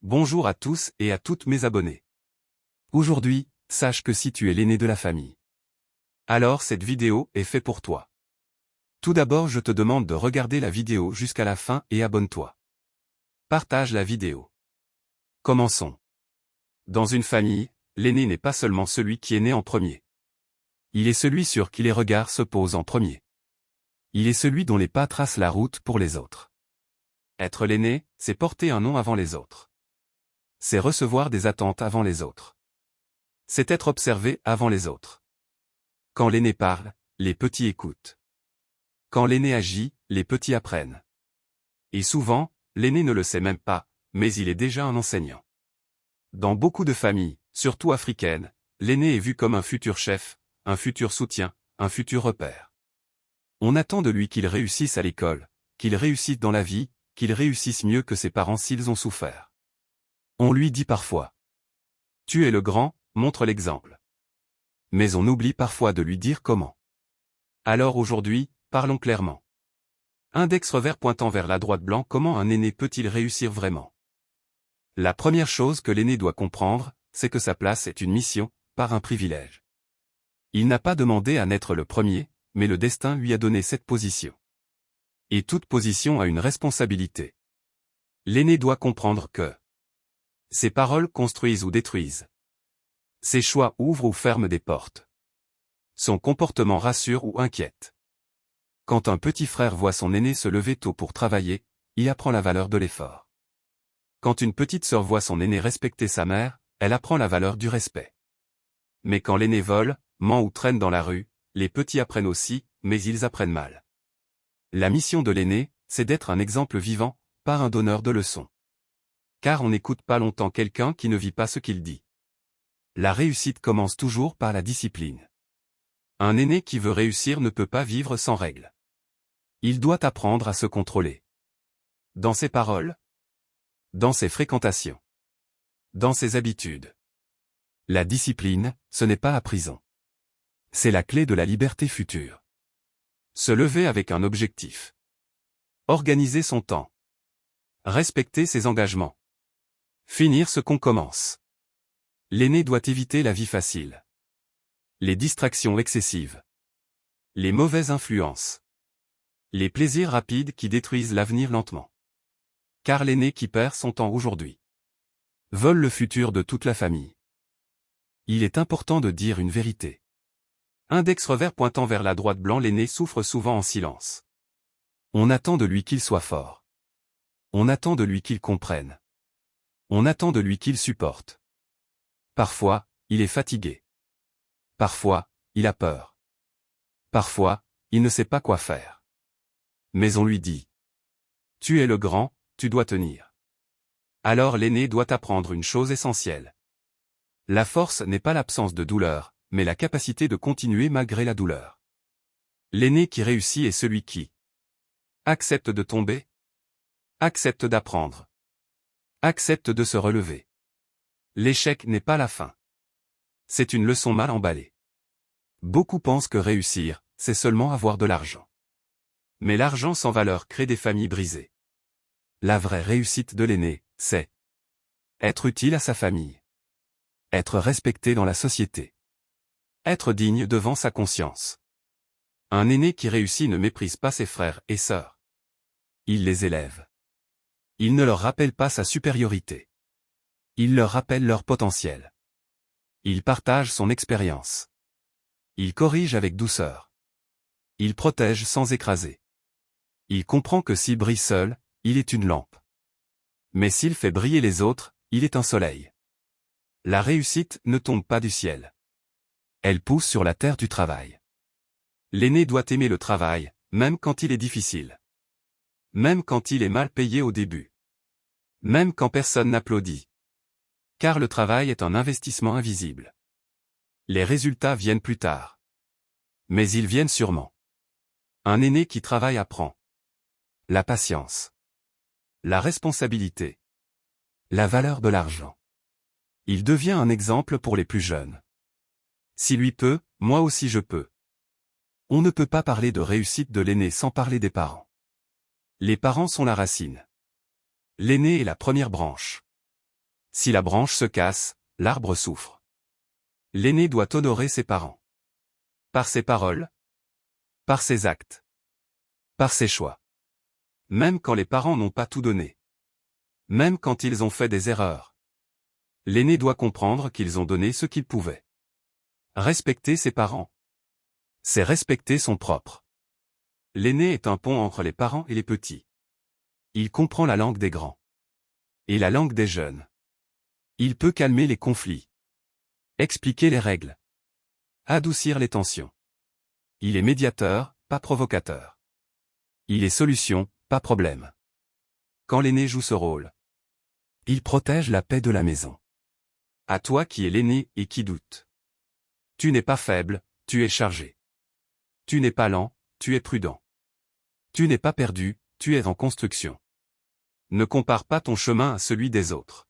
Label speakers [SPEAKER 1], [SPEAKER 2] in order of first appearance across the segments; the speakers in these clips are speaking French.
[SPEAKER 1] Bonjour à tous et à toutes mes abonnés. Aujourd'hui, sache que si tu es l'aîné de la famille, alors cette vidéo est faite pour toi. Tout d'abord, je te demande de regarder la vidéo jusqu'à la fin et abonne-toi. Partage la vidéo. Commençons. Dans une famille, l'aîné n'est pas seulement celui qui est né en premier. Il est celui sur qui les regards se posent en premier. Il est celui dont les pas tracent la route pour les autres. Être l'aîné, c'est porter un nom avant les autres. C'est recevoir des attentes avant les autres. C'est être observé avant les autres. Quand l'aîné parle, les petits écoutent. Quand l'aîné agit, les petits apprennent. Et souvent, l'aîné ne le sait même pas, mais il est déjà un enseignant. Dans beaucoup de familles, surtout africaines, l'aîné est vu comme un futur chef, un futur soutien, un futur repère. On attend de lui qu'il réussisse à l'école, qu'il réussisse dans la vie, qu'il réussisse mieux que ses parents s'ils ont souffert. On lui dit parfois « Tu es le grand, montre l'exemple ». Mais on oublie parfois de lui dire comment. Alors aujourd'hui, parlons clairement. Index revers pointant vers la droite blanc. Comment un aîné peut-il réussir vraiment? La première chose que l'aîné doit comprendre, c'est que sa place est une mission, pas un privilège. Il n'a pas demandé à naître le premier, mais le destin lui a donné cette position. Et toute position a une responsabilité. L'aîné doit comprendre que ses paroles construisent ou détruisent. Ses choix ouvrent ou ferment des portes. Son comportement rassure ou inquiète. Quand un petit frère voit son aîné se lever tôt pour travailler, il apprend la valeur de l'effort. Quand une petite sœur voit son aîné respecter sa mère, elle apprend la valeur du respect. Mais quand l'aîné vole, ment ou traîne dans la rue, les petits apprennent aussi, mais ils apprennent mal. La mission de l'aîné, c'est d'être un exemple vivant, pas un donneur de leçons. Car on n'écoute pas longtemps quelqu'un qui ne vit pas ce qu'il dit. La réussite commence toujours par la discipline. Un aîné qui veut réussir ne peut pas vivre sans règles. Il doit apprendre à se contrôler. Dans ses paroles, dans ses fréquentations, dans ses habitudes. La discipline, ce n'est pas la prison. C'est la clé de la liberté future. Se lever avec un objectif. Organiser son temps. Respecter ses engagements. Finir ce qu'on commence. L'aîné doit éviter la vie facile. Les distractions excessives. Les mauvaises influences. Les plaisirs rapides qui détruisent l'avenir lentement. Car l'aîné qui perd son temps aujourd'hui vole le futur de toute la famille. Il est important de dire une vérité. Index revers pointant vers la droite blanc. L'aîné souffre souvent en silence. On attend de lui qu'il soit fort. On attend de lui qu'il comprenne. On attend de lui qu'il supporte. Parfois, il est fatigué. Parfois, il a peur. Parfois, il ne sait pas quoi faire. Mais on lui dit « Tu es le grand, tu dois tenir ». Alors l'aîné doit apprendre une chose essentielle. La force n'est pas l'absence de douleur, mais la capacité de continuer malgré la douleur. L'aîné qui réussit est celui qui accepte de tomber, accepte d'apprendre, accepte de se relever. L'échec n'est pas la fin. C'est une leçon mal emballée. Beaucoup pensent que réussir, c'est seulement avoir de l'argent. Mais l'argent sans valeur crée des familles brisées. La vraie réussite de l'aîné, c'est être utile à sa famille. Être respecté dans la société. Être digne devant sa conscience. Un aîné qui réussit ne méprise pas ses frères et sœurs. Il les élève. Il ne leur rappelle pas sa supériorité. Il leur rappelle leur potentiel. Il partage son expérience. Il corrige avec douceur. Il protège sans écraser. Il comprend que s'il brille seul, il est une lampe. Mais s'il fait briller les autres, il est un soleil. La réussite ne tombe pas du ciel. Elle pousse sur la terre du travail. L'aîné doit aimer le travail, même quand il est difficile. Même quand il est mal payé au début. Même quand personne n'applaudit. Car le travail est un investissement invisible. Les résultats viennent plus tard. Mais ils viennent sûrement. Un aîné qui travaille apprend. La patience. La responsabilité. La valeur de l'argent. Il devient un exemple pour les plus jeunes. Si lui peut, moi aussi je peux. On ne peut pas parler de réussite de l'aîné sans parler des parents. Les parents sont la racine. L'aîné est la première branche. Si la branche se casse, l'arbre souffre. L'aîné doit honorer ses parents. Par ses paroles, par ses actes, par ses choix. Même quand les parents n'ont pas tout donné. Même quand ils ont fait des erreurs. L'aîné doit comprendre qu'ils ont donné ce qu'ils pouvaient. Respecter ses parents. C'est respecter son propre. L'aîné est un pont entre les parents et les petits. Il comprend la langue des grands. Et la langue des jeunes. Il peut calmer les conflits. Expliquer les règles. Adoucir les tensions. Il est médiateur, pas provocateur. Il est solution, pas problème. Quand l'aîné joue ce rôle, il protège la paix de la maison. À toi qui es l'aîné et qui doute. Tu n'es pas faible, tu es chargé. Tu n'es pas lent, tu es prudent. Tu n'es pas perdu, tu es en construction. Ne compare pas ton chemin à celui des autres.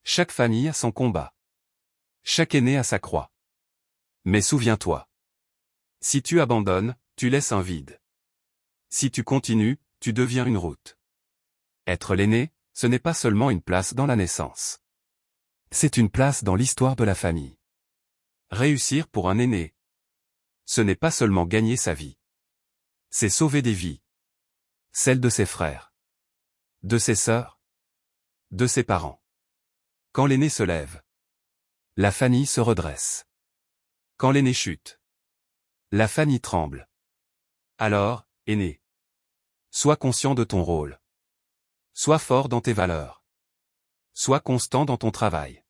[SPEAKER 1] Chaque famille a son combat. Chaque aîné a sa croix. Mais souviens-toi. Si tu abandonnes, tu laisses un vide. Si tu continues, tu deviens une route. Être l'aîné, ce n'est pas seulement une place dans la naissance. C'est une place dans l'histoire de la famille. Réussir pour un aîné, ce n'est pas seulement gagner sa vie. C'est sauver des vies. Celles de ses frères. De ses sœurs. De ses parents. Quand l'aîné se lève, la famille se redresse. Quand l'aîné chute, la famille tremble. Alors, aîné, sois conscient de ton rôle. Sois fort dans tes valeurs. Sois constant dans ton travail.